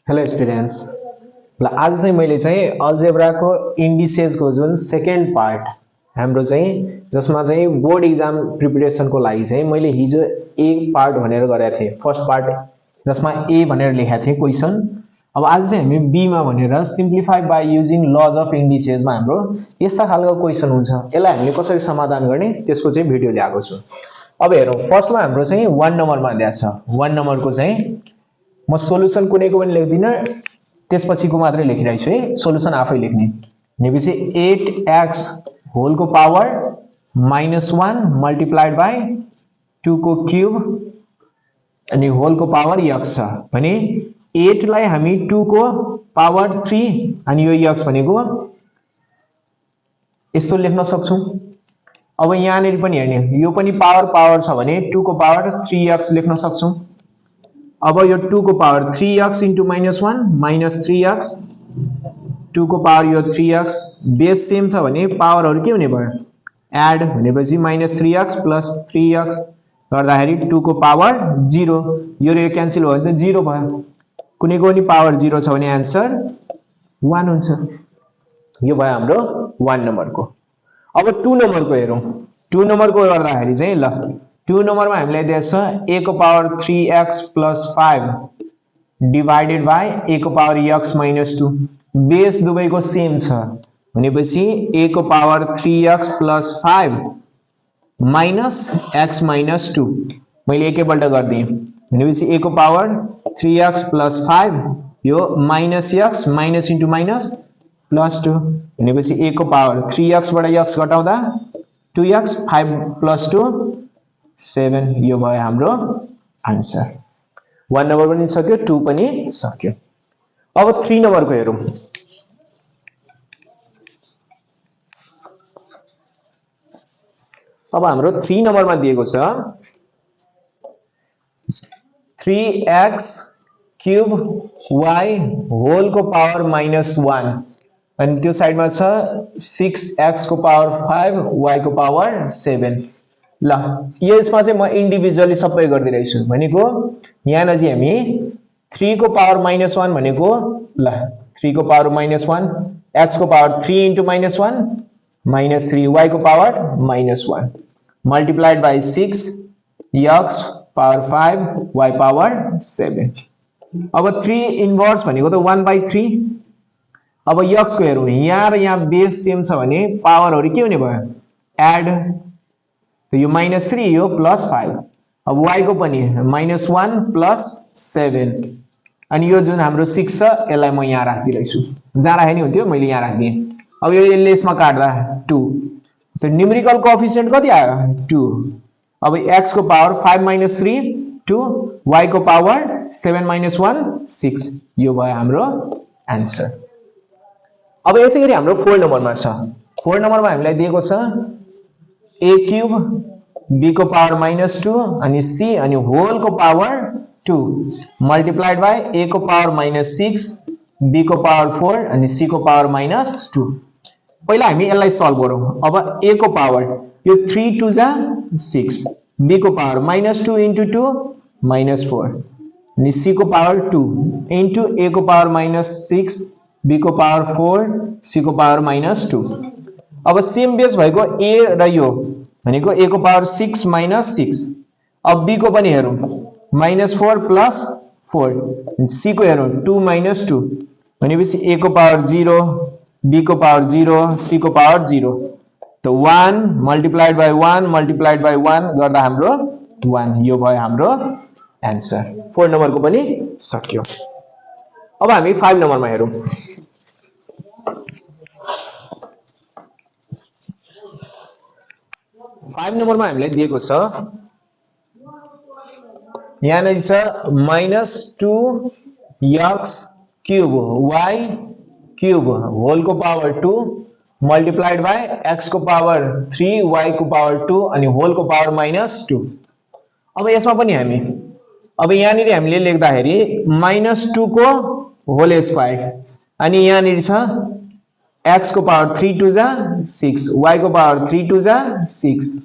Hello students ल आज चाहिँ मैले चाहिँ अल्जेब्राको इन्डिसेसको जुन सेकेन्ड पार्ट हाम्रो चाहिँ जसमा चाहिँ बोर्ड एक्जाम प्रिपरेसनको लागि चाहिँ मैले हिजो ए पार्ट भनेर गरेको थिएँ फर्स्ट पार्ट जसमा ए भनेर लेखेको थिएँ क्वेसन। अब आज चाहिँ हामी बी मा भनेर simplify by using laws of इन्डिसेसमा हाम्रो यस्ता खालको क्वेसन हुन्छ। यसलाई हामीले कसरी समाधान गर्ने त्यसको चाहिँ भिडियो ल्याएको छु। अब हेरौँ, फर्स्टमा हाम्रो चाहिँ 1 नम्बरमा दिएको छ। 1 नम्बरको चाहिँ म सोलुसन कुनैको पनि लेख्दिन, त्यसपछिको मात्रै लेखिरहेको छु है, सोलुसन आफै लेख्ने। भनेपछि 8x होल को पावर -1 मल्टिप्लाइड बाइ 2 को क्यूब अनि होल को पावर x छ भने 8 लाई हामी 2 को पावर 3 अनि यो x भनेको यस्तो लेख्न सक्छौं। अब यहाँनेरि पनि हेर्ने, यो पनि पावर छ भने 2 को पावर 3x लेख्न सक्छौं। अब यो 2 को power 3x into -1 minus 3x 2 को पावर यो 3x बेस सेम छ भने पावरहरु के हुने भयो एड भनेपछि -3x plus 3x गर्दाखेरि 2 को पावर 0 यो र यो क्यान्सल भयो भने त 0 भयो। कुनैको पनि पावर 0 छ भने आन्सर 1 हुन्छ। यो भयो हाम्रो 1 नम्बरको। अब 2 नम्बरको हेरौं। 2 नम्बरको गर्दाखेरि चाहिँ ल 2 नम्बरमा हामीलाई दिएको छ a को power 3x plus 5 divided by a को पावर x minus 2 बेस दुवैको सेम छ भनेपछि a को power 3x plus 5 minus x minus 2 मैले एकैपल्ट गर्दिए भनेपछि a को पावर 3x plus 5 यो minus x minus into minus plus 2 भनेपछि a को पावर 3x बाट x घटाउँदा 2x 5 plus 2 7 यो भयो हाम्रो आन्सर। 1 नम्बर पनि सक्यो, 2 पनि सक्यो। अब 3 नम्बरको हेरौं। अब हाम्रो 3 नम्बरमा दिएको छ 3x क्यूब y होल को पावर -1 अनि त्यो साइडमा छ 6x को पावर 5 y को पावर 7। ल यसमा चाहिँ म इन्डिभिजुअली सबै गर्दिरहेछु भनेको यहाँ चाहिँ हामी 3 को पावर -1 भनेको ल 3 को पावर -1 x को पावर 3 into -1 -3 y को power -1 multiplied by 6 x power 5 y power 7। अब 3 इन्भर्स भनेको त 1/3। अब x को हेरौं, यहाँ र यहाँ बेस सेम छ भने पावरहरु के हुने भयो एड, तो यो -3 यो +5। अब y को पनि -1 +7 अनि यो जुन हाम्रो 6 छ यसलाई म यहाँ राख्दिरहेछु, जहाँ राखे नि हुन्थ्यो मैले यहाँ राख्दिए। अब यो यसमा काट्दा 2 तो न्यूमेरिकल कोएफिशिएन्ट कति आयो 2। अब x को पावर 5 - 3 2 y को पावर 7 - 1 6 यो भयो हाम्रो आन्सर। अब यसैगरी हाम्रो 4 नम्बरमा छ। 4 नम्बरमा हामीलाई दिएको छ a क्यूब b को पावर -2 अनि c अनि होल को पावर 2 मल्टिप्लाइड बाइ a को पावर -6 b को पावर 4 अनि c को पावर -2। पहिला हामी यसलाई सल्भ गरौँ। अब a को पावर यो 3 2 जा 6 b को पावर -2 into 2 -4 अनि c को पावर 2 into a को पावर -6 b को पावर 4 c को पावर -2। अब सेम बेस भएको a र यो भनेको a को पावर 6 - 6। अब b को पनि हेरौं -4 + 4 c को हेरौं 2 - 2 भनेपछि a को पावर 0 b को पावर 0 c को पावर 0 तो 1 मल्टिप्लाइड बाइ 1 मल्टिप्लाइड बाइ 1 गर्दा हाम्रो 1 यो भयो हाम्रो आन्सर। 4 नम्बरको पनि सक्यो। अब हामी 5 नम्बरमा हेरौं। 5 नम्बरमा हामीलाई दिएको छ यहाँ नै छ -2x cube y cube whole को पावर 2 मल्टिप्लाइड बाइ x को पावर 3 y को पावर 2 अनि होल को पावर -2। अब यसमा पनि हामी अब यहाँनिर हामीले लेख्दाखेरि -2 को होल स्क्वायर अनि यहाँनिर छ x को पावर 3 2 जा 6 y को पावर 3 2 जा 6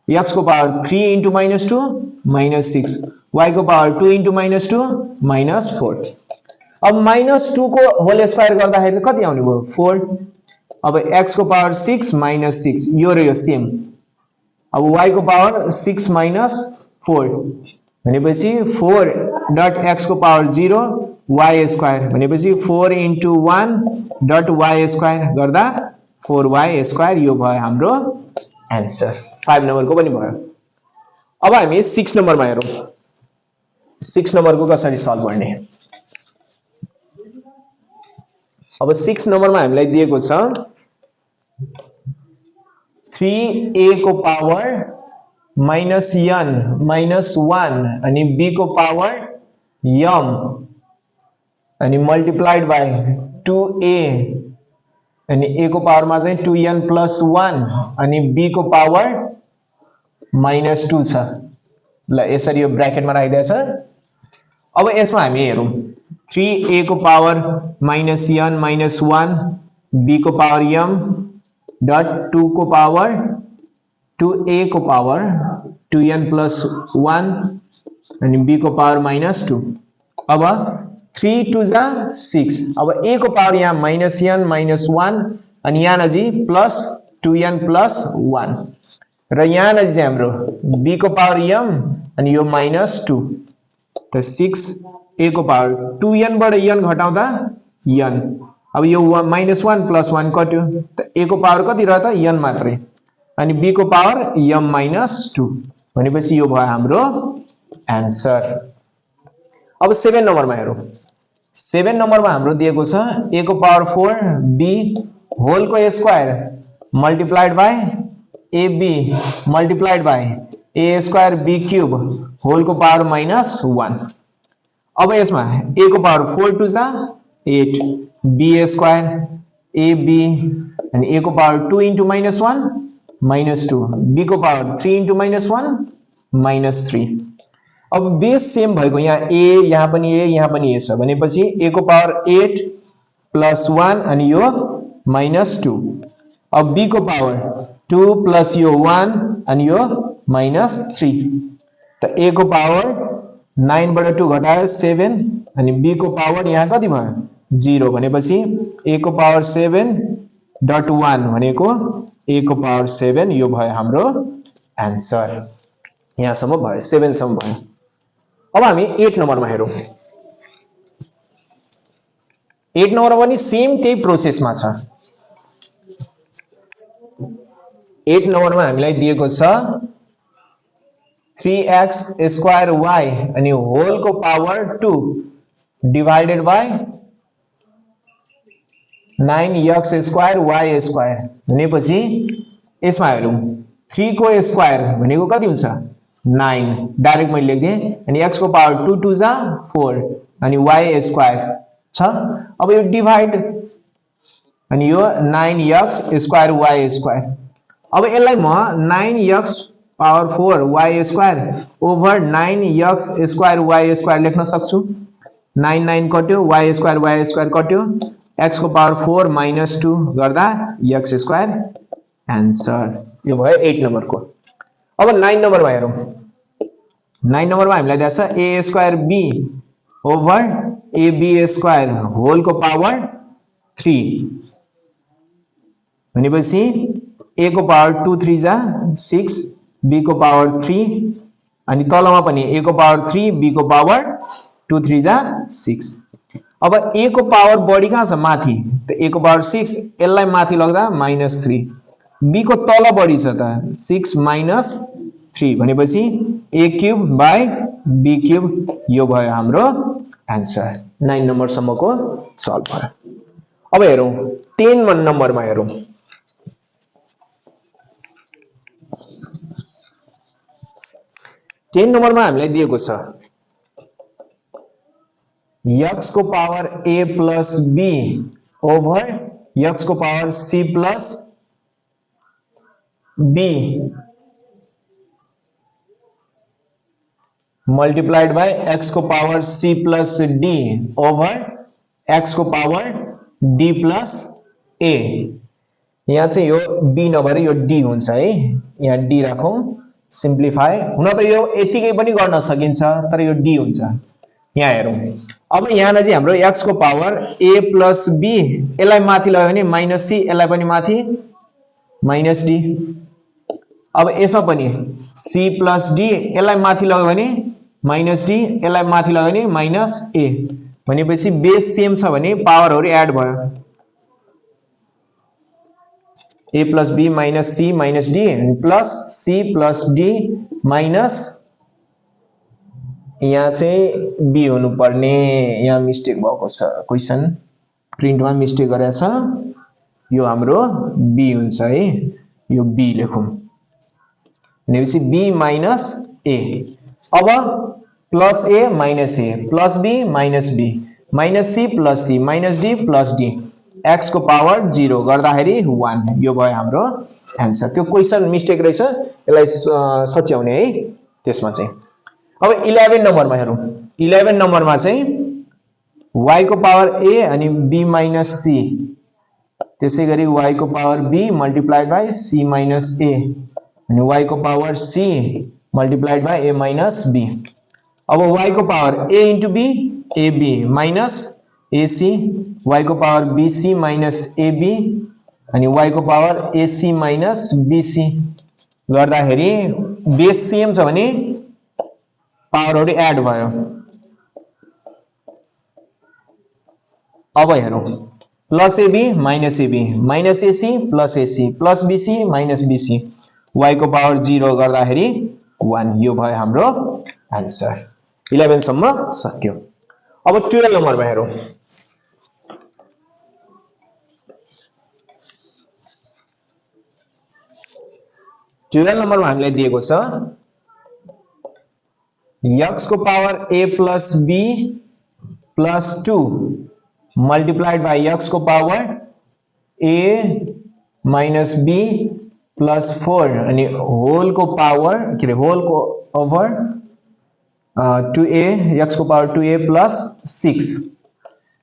x को पावर 3 into -2 -6 y को पावर 2 into -2 -4। अब -2 को होल स्क्वायर गर्दाखेरि कति आउने भयो 4 अब x को पावर 6 -6 यो र यो सेम अब y को पावर 6 4 भनेपछि 4 डट x को पावर 0 y स्क्वायर भनेपछि 4 into 1 डट y स्क्वायर गर्दा 4y स्क्वायर यो भयो हाम्रो आन्सर 5 नम्बर को पनि भयो अब हामी 6 नम्बरमा हेरौं 6 नम्बर को कसरी सल्भ गर्ने अब 6 नम्बरमा हामीलाई दिएको छ 3a को पावर minus n minus 1 अनि b को पावर m अनि multiplied by 2a अनि a को पावर मा चाहिँ 2n plus 1 अनि b को पावर minus 2 छ ल यसरी यो ब्र्याकेट मा राखिदिएछ अब यसमा हामी हेरौं 3a को power minus n minus 1 b को पावर m डट 2 को पावर 2a को पावर 2n plus 1 अनि b को पावर -2 अब 3 2 जा 6 अब a को पावर यहाँ -n -1 अनि यहाँ नजी प्लस 2n plus 1 र यहाँ नजी चाहिँ हाम्रो b को पावर m अनि यो -2 त 6 a को पावर 2n बाट n घटाउँदा n अब यो -1 plus 1 कट्यो त a को पावर कति रह्यो त n मात्रै अनि b को पावर m -2 भनेपछि यो भयो हाम्रो आन्सर अब 7 नम्बरमा हेरौं 7 नम्बरमा हाम्रो दिएको छ a को पावर 4 b होल को square multiplied by ab multiplied by a square b cube whole को पावर -1 अब यसमा a को पावर 4 2 जा 8 b स्क्वायर ab अनि a को पावर 2 into -1 -2 b को पावर 3 into -1 -3 अब बेस सेम भएको यहाँ a यहाँ पनि a छ भनेपछि a को पावर 8 plus 1 अनि यो -2 अब b को पावर 2 plus यो 1 अनि यो -3 त a को पावर 9 बाट 2 घटायो 7 अनि b को पावर यहाँ कति भयो 0 भनेपछि a को पावर 7 डट 1 भनेको a को पावर 7 यो भयो हाम्रो आन्सर यहाँसम्म भयो 7 सम्म भयो अब हामी 8 नम्बरमा हेरौं 8 नम्बरमा पनि सेम त्यही प्रोसेसमा छ 8 नम्बरमा हामीलाई दिएको छ 3x स्क्वायर y अनि होल को power 2 divided by 9x square y square भनेपछि यसमा हेरौं 3 को स्क्वायर भनेको कति हुन्छ 9 डाइरेक्ट मैले लेख्दिए अनि x को पावर 2 2 जा 4 अनि y स्क्वायर छ अब यो डिवाइड अनि यो 9x स्क्वायर y स्क्वायर अब यसलाई म 9x power 4 y square over 9x square y square लेख्न सक्छु 9 9 कट्यो y स्क्वायर कट्यो x को पावर 4 -2 गर्दा x स्क्वायर आन्सर यो भयो 8 नम्बर को अब 9 नम्बरमा हेरौं 9 नम्बरमा हामीलाई दिएको छ a square b over ab square whole को पावर 3 भनेपछि a को पावर 2 3 जा 6 b को पावर 3 अनि तलमा पनि a को पावर 3 b को पावर 2 3 जा 6 अब a को पावर बढी कहाँ छ माथि त a को पावर 6 यसलाई माथि लग्दा -3 b को तल बढी छ त 6 -3 भनेपछि a cube by b cube यो भयो हाम्रो आन्सर 9 नम्बर सम्मको सल्भ भयो अब हेरौं 10 नम्बरमा हेरौं 10 नम्बरमा हामीलाई दिएको छ x को power a plus b over x को power c plus b multiplied by x को power c plus d over x को पावर d plus a यहाँ चाहिँ यो b नभएर यो d हुन्छ है यहाँ d राखौं सिम्प्लिफाई हुन त यो यतिकै पनि गर्न सकिन्छ तर यो d हुन्छ यहाँ हेरौं अब यहाँ नजिक हाम्रो x को पावर a plus b यसलाई माथि लग्यो भने माइनस c यसलाई पनि माथि माइनस d। अब यसमा पनि c plus d यसलाई माथि लग्यो भने माइनस d यसलाई माथि लग्यो भने माइनस a। भनेपछि बेस सेम छ भने पावरहरु एड भयो a plus b minus c minus d plus c plus d minus यहाँ चाहिँ b हुनु पर्ने, यहाँ मिस्टेक भएको छ, क्वेशन प्रिन्टमा मिस्टेक गरेको छ। यो हाम्रो b हुन्छ है, यो b लेखौं भनेपछि b minus a। अब plus a minus a plus b minus b minus c plus c minus d plus d x को पावर 0 गर्दाखेरि 1 यो भयो हाम्रो आन्सर। त्यो क्वेशन मिस्टेक रहेछ, यसलाई सच्याउने है त्यसमा चाहिँ। अब 11 नम्बरमा हेरौं। 11 नम्बरमा चाहिँ y को पावर a अनि b minus c त्यसैगरी y को power b multiplied by c minus a अनि y को power c multiplied by a minus b। अब y को power a into b ab minus ac y को power bc minus ab अनि y को power ac minus bc गर्दाखेरि base same छ भने पावरहरु एड भयो। अब हेरौं plus ab minus ab minus ac plus ac plus bc minus bc y को पावर 0 गर्दाखेरि 1 यो भयो हाम्रो आन्सर। 11 सम्म सक्यो। अब 12 नम्बरमा हेरौं। 12 नम्बरमा हामीलाई दिएको छ x को power a plus b plus 2 multiplied by x को power a minus b plus 4 अनि होल को पावर के रे होल को ओभर 2a x को power 2a plus 6।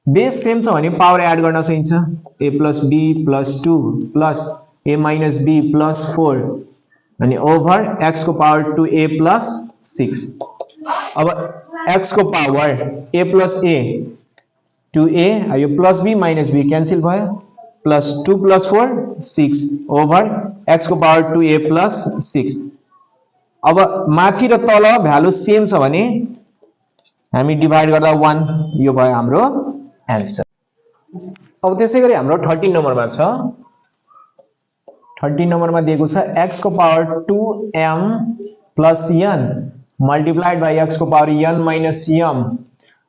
Base same छ भने पावर एड गर्न सकिन्छ a plus b plus 2 plus a minus b plus 4 अनि ओभर x को पावर 2a plus 6। अब x को power a plus a 2a यो plus b minus b cancel भयो प्लस 2 plus 4 6 ओभर x को power 2a plus 6। अब माथि र तल भ्यालु सेम छ भने हामी डिभाइड गर्दा 1 यो भयो हाम्रो आन्सर। अब त्यसैगरी हाम्रो 13 नम्बरमा छ। 13 नम्बरमा दिएको छ x को power 2m plus n multiplied by x को पावर n minus m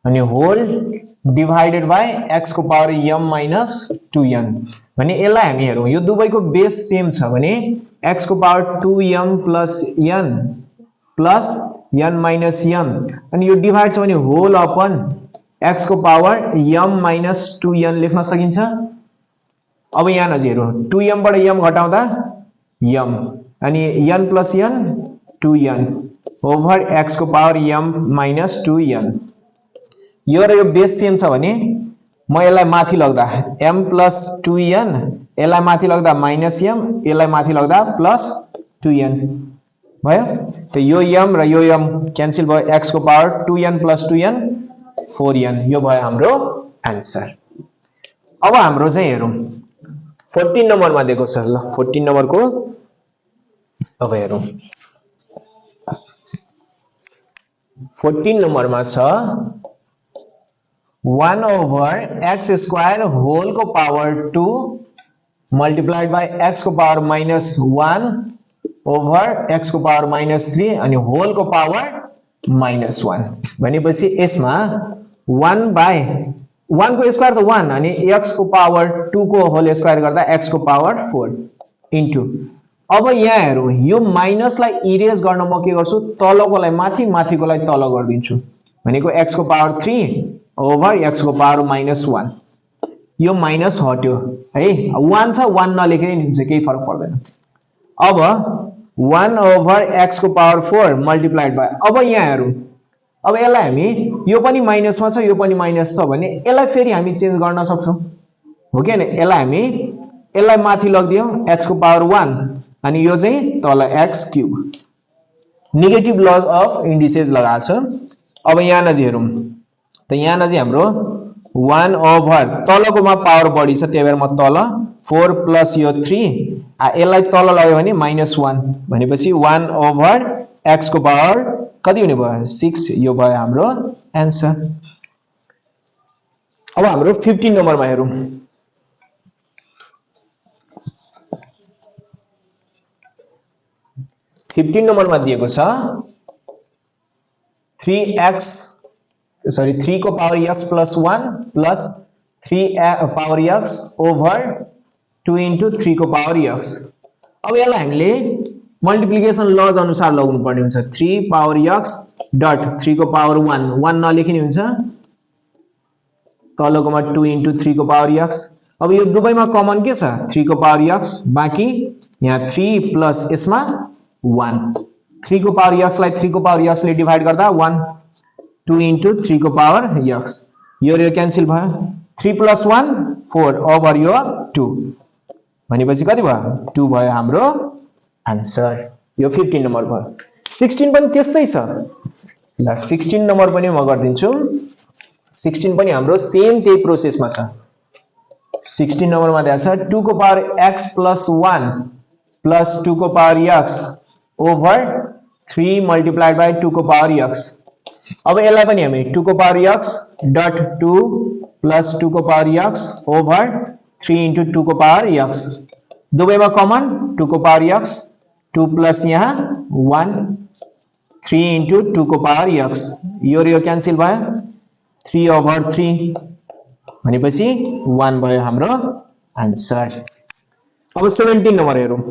अनि होल डिवाइडेड बाइ x को पावर m minus 2n भने यसलाई हामी हेरौं यो दुवैको बेस सेम छ भने x को power 2m plus n plus n minus m अनि यो डिवाइड छ भने होल अपन x को पावर m minus 2n लेख्न सकिन्छ। अब यहाँ नजिक हेरौं 2m बाट m घटाउँदा m अनि n plus n 2n over x को पावर m minus 2n यो र यो बेस सेम छ भने म यसलाई माथि लग्दा m plus 2n यसलाई माथि लग्दा माइनस m यसलाई माथि लग्दा प्लस 2n भयो। त यो m र यो m क्यान्सल भयो x को power 2n plus 2n 4n यो भयो हाम्रो आन्सर। अब हाम्रो चाहिँ हेरौं 14 नम्बरमा दिएको छ ल 14 नम्बरको अब हेरौं 14 नम्बरमा छ 1 over x square whole को power 2 multiplied by x को power minus 1 over x को power minus 3 अनि whole को power minus 1 भनेपछि यसमा 1 by 1 को स्क्वायर त 1 अनि x को पावर 2 को होल स्क्वायर गर्दा x को पावर 4 इन्टु अब यहाँ हेरौं यो माइनसलाई इरेज गर्न म के गर्छु तलकोलाई माथि माथिकोलाई तल गर्दिन्छु भनेको x को पावर 3 ओभर x को पावर minus 1 यो माइनस हट्यो है 1 छ 1 नलेखे नि हुन्छ केही फरक पर्दैन। अब 1 ओभर x को पावर 4 मल्टिप्लाइड बाइ अब यहाँ हेरौं अब यसलाई हामी यो पनि माइनसमा छ यो पनि माइनस छ भने यसलाई फेरि हामी चेन्ज गर्न सक्छौं हो के हैन। यसलाई हामी यसलाई माथि लग्दियौ x को पावर 1 अनि यो चाहिँ तल x cube negative laws of indices लगाछ। अब यहाँ नजिक हेरौं त यहाँ चाहिँ हाम्रो 1 ओभर तलकोमा पावर बढी छ त्यही भएर म तल 4 प्लस यो 3 यसलाई तल लग्यो भने -1 भनेपछि 1 ओभर x को पावर कति हुने भयो 6 यो भयो हाम्रो आन्सर। अब हाम्रो 15 नम्बरमा हेरौं। 15 नम्बरमा दिएको छ 3 को power x plus 1 plus 3 power x over 2 into 3 को पावर x। अब यसलाई हामीले मल्टिप्लिकेसन लज अनुसार लगाउनु पर्ने हुन्छ। 3 पावर x डट 3 को पावर 1 नलेखिने हुन्छ, तलकोमा 2 into 3 को पावर x। अब यो दुवैमा कमन के छ 3 को पावर x, बाँकी यहाँ 3 प्लस यसमा 1। 3 को पावर x लाई 3 को पावर x ले डिवाइड गर्दा 1, 2 into 3 को पावर x। यो क्यान्सल भयो, 3 plus 1 4 ओभर यो 2 भनेपछि कति भयो 2 भयो हाम्रो आन्सर। यो 15 नम्बर भयो। 16 पनि त्यस्तै छ। ल 16 नम्बर पनि म गर्दिन्छु। 16 पनि हाम्रो सेम त्यही प्रोसेसमा छ। 16 नम्बरमा दिएको छ 2 को पावर x प्लस 1 प्लस 2 को power x over 3 multiplied by 2 को पावर x। अब यसलाई पनि हामी 2 को पावर x डट 2 प्लस 2 को पावर x ओभर 3 into 2 को पावर x। दुवैमा कमन 2 को पावर x, 2 प्लस यहाँ 1, 3 into 2 को पावर x। यो क्यान्सल भयो, 3 ओभर 3 भनेपछि 1 भयो हाम्रो आन्सर। अब 17 नम्बर हेरौं।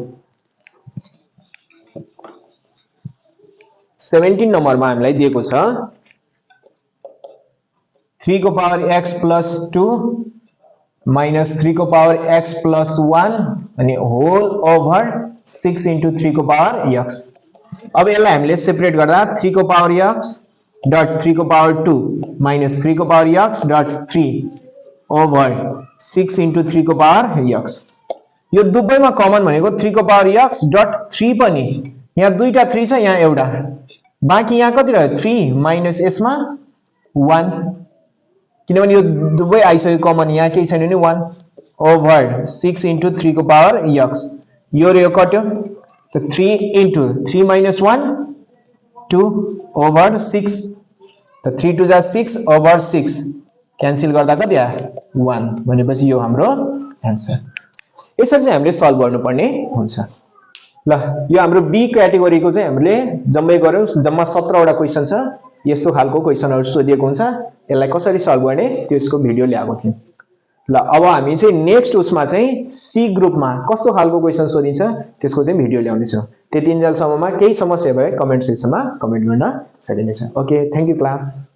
17 नम्बरमा हामीलाई दिएको छ 3 को पावर x प्लस 2 माइनस 3 को पावर x प्लस 1 अनि होल ओभर 6 into 3 को पावर x। अब यसलाई हामीले सेपरेट गर्दा 3 को पावर x डट 3 को पावर 2 माइनस 3 को power x dot 3 over 6 into 3 को पावर x। यो दुवैमा कमन भनेको 3 को पावर x डट 3 पनि, यहाँ दुईटा 3 छ, यहाँ एउटा, बाँकी यहाँ कति रह्यो 3 माइनस यसमा 1, किनभने यो दुवै आइसक्यो कमन, यहाँ केही छैन नि 1 ओभर 6 into 3 को पावर x। यो कट्यो त 3 into 3 minus 1 2 ओभर 6 त 3 2 जा 6 ओभर 6 क्यान्सल गर्दा कति आयो 1 भनेपछि यो हाम्रो आन्सर। यसरी चाहिँ हामीले सल्भ गर्नुपर्ने हुन्छ। ल यो हाम्रो बी क्याटेगोरीको चाहिँ हामीले जम्मै गर्यौं। जम्मा 17 वटा क्वेशन छ। यस्तो खालको क्वेशनहरु सोधिएको हुन्छ, यसलाई कसरी सल्भ गर्ने त्यसको भिडियो ल्याएको थियौं। ल अब हामी चाहिँ नेक्स्ट उसमा चाहिँ सी ग्रुपमा कस्तो खालको क्वेशन सोधिन्छ त्यसको चाहिँ भिडियो ल्याउने छौं। त्यतिन्जेलसम्ममा केही समस्या भए कमेन्ट सेक्सनमा कमेन्ट गर्न सकिनेछ। Okay, thank you class.